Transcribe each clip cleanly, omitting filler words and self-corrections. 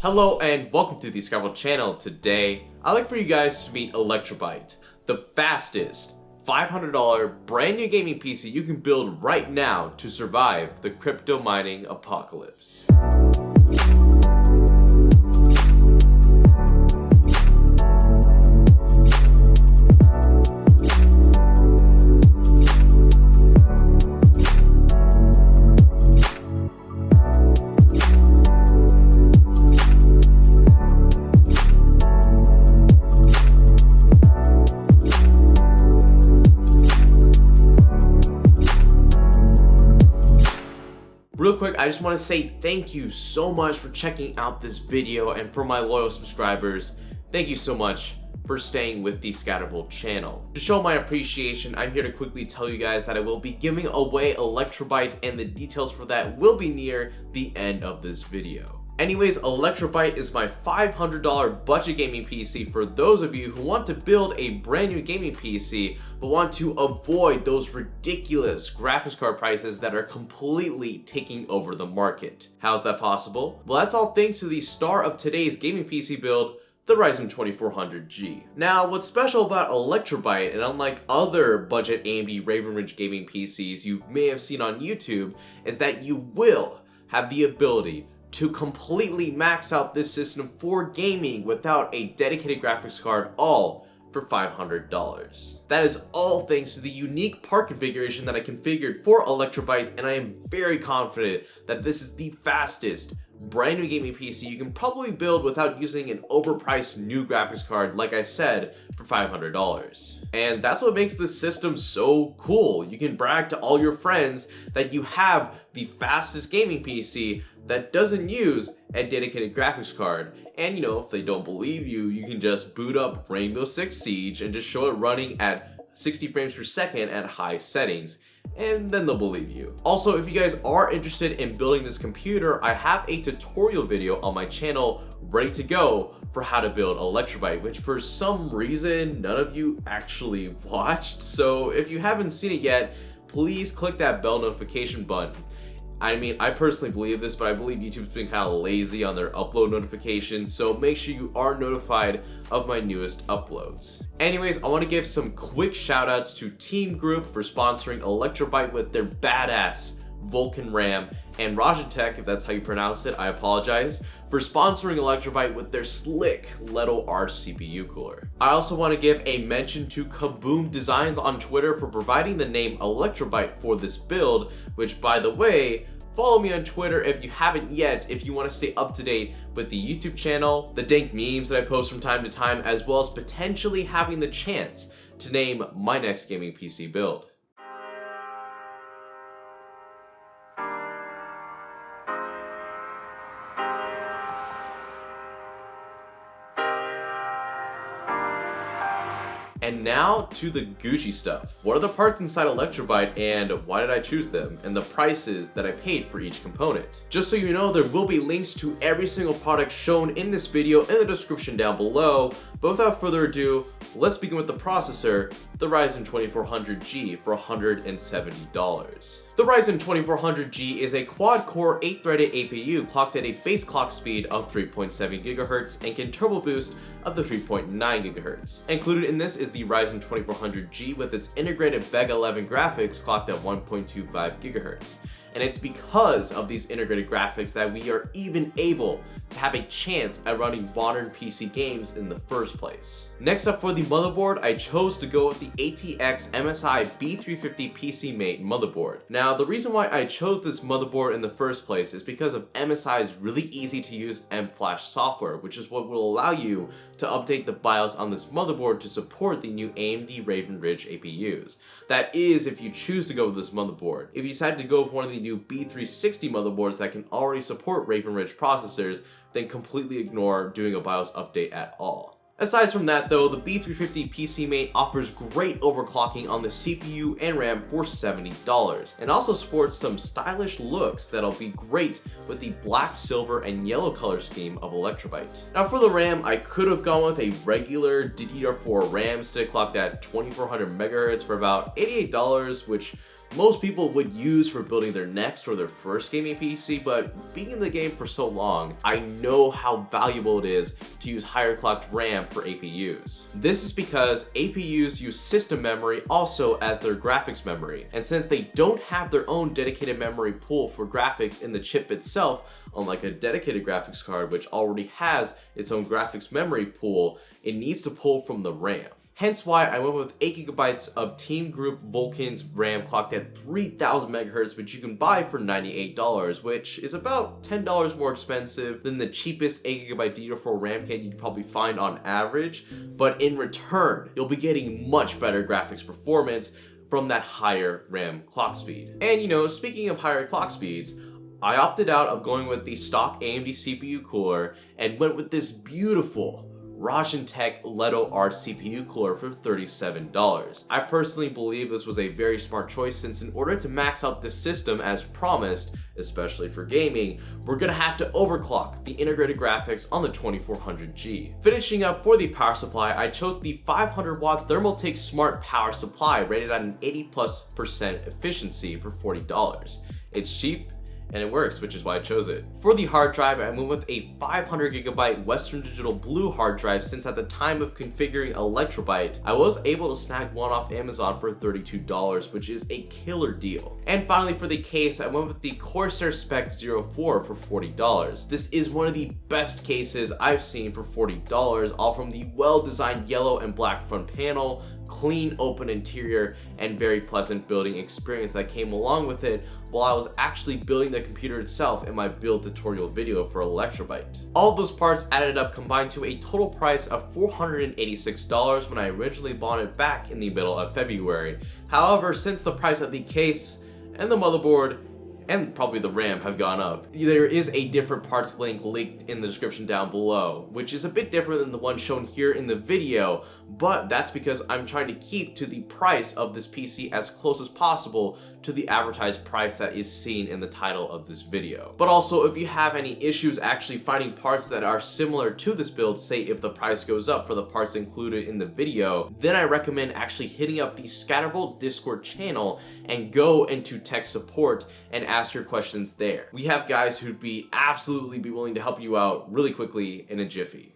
Hello and welcome to the ScatterVolt channel. Today, I'd like for you guys to meet Electrobyte, the fastest $500 brand new gaming PC you can build right now to survive the crypto mining apocalypse. Real quick, I just want to say thank you so much for checking out this video, and for my loyal subscribers, thank you so much for staying with the ScatterVolt channel. To show my appreciation, I'm here to quickly tell you guys that I will be giving away Electrobyte, and the details for that will be near the end of this video. Anyways, Electrobyte is my $500 budget gaming PC for those of you who want to build a brand new gaming PC but want to avoid those ridiculous graphics card prices that are completely taking over the market. How's that possible? Well, that's all thanks to the star of today's gaming PC build, the Ryzen 2400G. Now, what's special about Electrobyte, and unlike other budget AMD Raven Ridge gaming PCs you may have seen on YouTube, is that you will have the ability to completely max out this system for gaming without a dedicated graphics card, all for $500. That is all thanks to the unique part configuration that I configured for Electrobyte, and I am very confident that this is the fastest brand new gaming PC you can probably build without using an overpriced new graphics card, like I said, for $500. And that's what makes this system so cool. You can brag to all your friends that you have the fastest gaming PC that doesn't use a dedicated graphics card. And if they don't believe you, you can just boot up Rainbow Six Siege and just show it running at 60 frames per second at high settings, and then they'll believe you. Also, if you guys are interested in building this computer, I have a tutorial video on my channel ready to go for how to build Electrobyte, which for some reason none of you actually watched. So if you haven't seen it yet, please click that bell notification button. I mean, I personally believe this, but I believe YouTube's been kind of lazy on their upload notifications, so make sure you are notified of my newest uploads. Anyways, I want to give some quick shout outs to Team Group for sponsoring Electrobyte with their badass Vulcan RAM, and Ryzen, if that's how you pronounce it, I apologize, for sponsoring Electrobyte with their slick Leto R CPU cooler. I also want to give a mention to Kaboom Designs on Twitter for providing the name Electrobyte for this build, which, by the way, follow me on Twitter if you haven't yet, if you want to stay up to date with the YouTube channel, the dank memes that I post from time to time, as well as potentially having the chance to name my next gaming PC build. And now to the Gucci stuff. What are the parts inside Electrobyte, and why did I choose them, and the prices that I paid for each component? Just so you know, there will be links to every single product shown in this video in the description down below. But without further ado, let's begin with the processor, the Ryzen 2400G for $170. The Ryzen 2400G is a quad-core 8-threaded APU clocked at a base clock speed of 3.7 GHz and can turbo boost up to 3.9 GHz. Included in this is the Ryzen 2400G with its integrated Vega 11 graphics clocked at 1.25 GHz. And it's because of these integrated graphics that we are even able to have a chance at running modern PC games in the first place. Next up, for the motherboard, I chose to go with the ATX MSI B350 PCMate motherboard. Now, the reason why I chose this motherboard in the first place is because of MSI's really easy to use M-Flash software, which is what will allow you to update the BIOS on this motherboard to support the new AMD Raven Ridge APUs. That is, if you choose to go with this motherboard. If you decide to go with one of the new B360 motherboards that can already support Raven Ridge processors, then completely ignore doing a BIOS update at all. Aside from that though, the B350 PCMate offers great overclocking on the CPU and RAM for $70, and also sports some stylish looks that'll be great with the black, silver, and yellow color scheme of Electrobyte. Now for the RAM, I could have gone with a regular DDR4 RAM stick clocked at 2400 MHz for about $88, which most people would use for building their next or their first gaming PC, but being in the game for so long, I know how valuable it is to use higher clocked RAM for APUs. This is because APUs use system memory also as their graphics memory, and since they don't have their own dedicated memory pool for graphics in the chip itself, unlike a dedicated graphics card which already has its own graphics memory pool, it needs to pull from the RAM. Hence why I went with 8GB of Team Group Vulkan's RAM clocked at 3000 MHz, which you can buy for $98, which is about $10 more expensive than the cheapest 8GB DDR4 RAM kit you can probably find on average, but in return, you'll be getting much better graphics performance from that higher RAM clock speed. And you know, speaking of higher clock speeds, I opted out of going with the stock AMD CPU cooler and went with this beautiful Ryzen Tech Leto R CPU cooler for $37. I personally believe this was a very smart choice, since in order to max out this system as promised, especially for gaming, we're gonna have to overclock the integrated graphics on the 2400G. Finishing up for the power supply, I chose the 500 watt Thermaltake Smart Power Supply rated at an 80+% efficiency for $40. It's cheap, and it works, which is why I chose it. For the hard drive, I went with a 500GB Western Digital Blue hard drive, since at the time of configuring Electrobyte, I was able to snag one off Amazon for $32, which is a killer deal. And finally, for the case, I went with the Corsair Spec 04 for $40. This is one of the best cases I've seen for $40, all from the well-designed yellow and black front panel, clean open interior, and very pleasant building experience that came along with it while I was actually building the computer itself in my build tutorial video for Electrobyte. All of those parts added up combined to a total price of $486 when I originally bought it back in the middle of February. However, since the price of the case and the motherboard and probably the RAM have gone up, there is a different parts link linked in the description down below, which is a bit different than the one shown here in the video, but that's because I'm trying to keep to the price of this PC as close as possible to the advertised price that is seen in the title of this video. But also, if you have any issues actually finding parts that are similar to this build, say if the price goes up for the parts included in the video, then I recommend actually hitting up the ScatterVolt Discord channel and go into tech support and ask your questions there. We have guys who'd be absolutely be willing to help you out really quickly in a jiffy.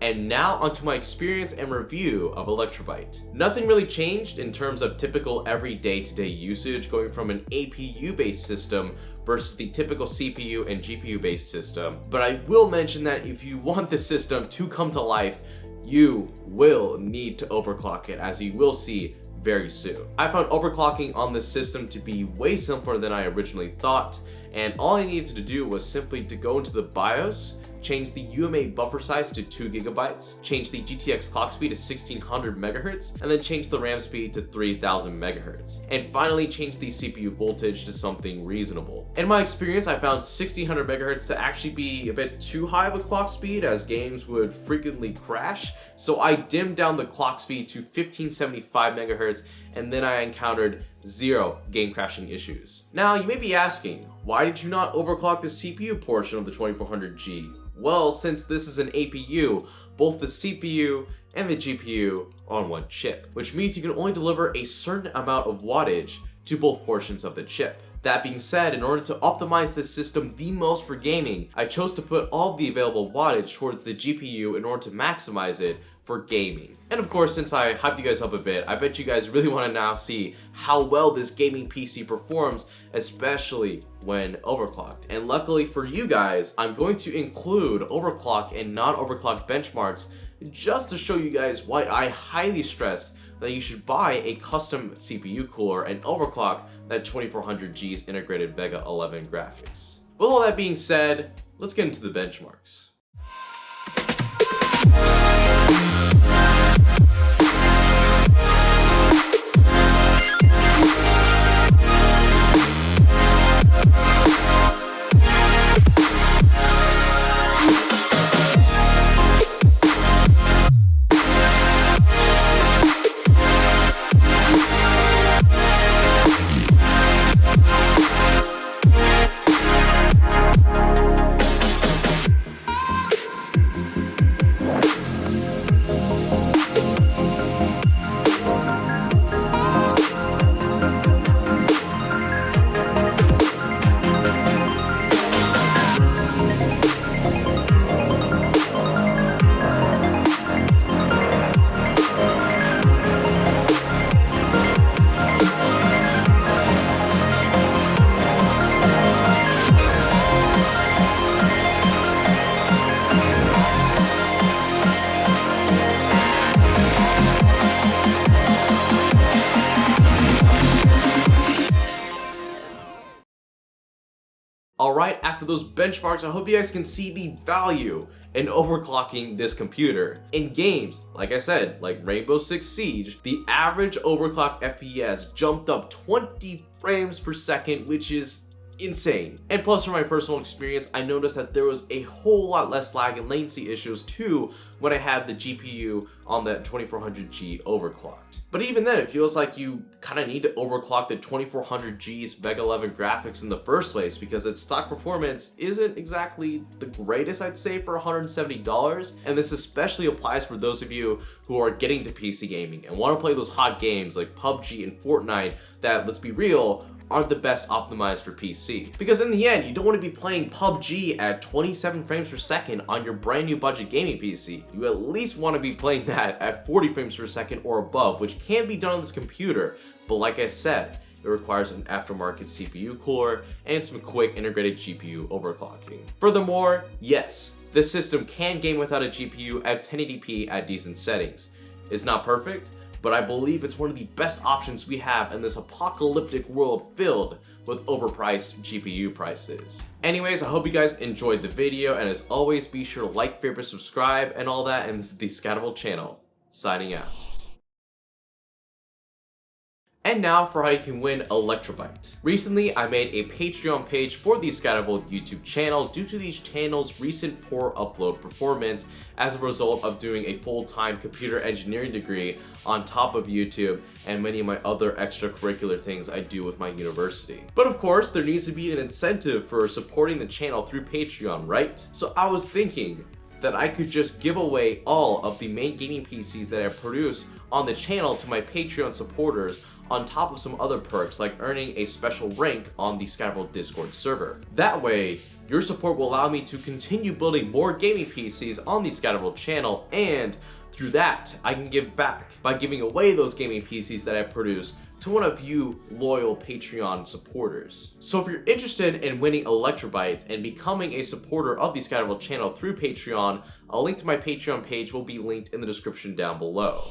And now onto my experience and review of Electrobyte. Nothing really changed in terms of typical everyday to day usage, going from an APU based system versus the typical CPU and GPU based system. But I will mention that if you want this system to come to life, you will need to overclock it, as you will see very soon. I found overclocking on this system to be way simpler than I originally thought, and all I needed to do was simply to go into the BIOS, change the UMA buffer size to 2GB, change the GTX clock speed to 1600 MHz, and then change the RAM speed to 3000 MHz. And finally change the CPU voltage to something reasonable. In my experience, I found 1600 MHz to actually be a bit too high of a clock speed, as games would frequently crash, so I dimmed down the clock speed to 1575 MHz, and then I encountered 0 game crashing issues. Now, you may be asking, why did you not overclock the CPU portion of the 2400G? Well, since this is an APU, both the CPU and the GPU are on one chip, which means you can only deliver a certain amount of wattage to both portions of the chip. That being said, in order to optimize this system the most for gaming, I chose to put all of the available wattage towards the GPU in order to maximize it for gaming. And of course, since I hyped you guys up a bit, I bet you guys really want to now see how well this gaming PC performs, especially when overclocked. And luckily for you guys, I'm going to include overclock and non-overclock benchmarks just to show you guys why I highly stress that you should buy a custom CPU cooler and overclock that 2400G's integrated Vega 11 graphics. With all that being said, let's get into the benchmarks. Alright, after those benchmarks, I hope you guys can see the value in overclocking this computer. In games, like I said, like Rainbow Six Siege, the average overclock FPS jumped up 20 frames per second, which is insane. And plus, from my personal experience, I noticed that there was a whole lot less lag and latency issues too when I had the GPU on that 2400G overclocked. But even then, it feels like you kind of need to overclock the 2400G's Vega 11 graphics in the first place, because its stock performance isn't exactly the greatest, I'd say, for $170. And this especially applies for those of you who are getting to PC gaming and want to play those hot games like PUBG and Fortnite that, let's be real, aren't the best optimized for PC. Because in the end, you don't want to be playing PUBG at 27 frames per second on your brand new budget gaming PC. You at least want to be playing that at 40 frames per second or above, which can be done on this computer, but like I said, it requires an aftermarket CPU cooler and some quick integrated GPU overclocking. Furthermore, yes, this system can game without a GPU at 1080p at decent settings. It's not perfect, but I believe it's one of the best options we have in this apocalyptic world filled with overpriced GPU prices. Anyways, I hope you guys enjoyed the video, and as always, be sure to like, favorite, subscribe, and all that, and this is the ScatterVolt channel, signing out. And now for how you can win Electrobyte. Recently, I made a Patreon page for the ScatterVolt YouTube channel due to these channels' recent poor upload performance as a result of doing a full-time computer engineering degree on top of YouTube and many of my other extracurricular things I do with my university. But of course, there needs to be an incentive for supporting the channel through Patreon, right? So I was thinking that I could just give away all of the main gaming PCs that I produce on the channel to my Patreon supporters, on top of some other perks like earning a special rank on the ScatterVolt Discord server. That way, your support will allow me to continue building more gaming PCs on the ScatterVolt channel, and through that, I can give back by giving away those gaming PCs that I produce to one of you loyal Patreon supporters. So if you're interested in winning Electrobyte and becoming a supporter of the ScatterVolt channel through Patreon, a link to my Patreon page will be linked in the description down below.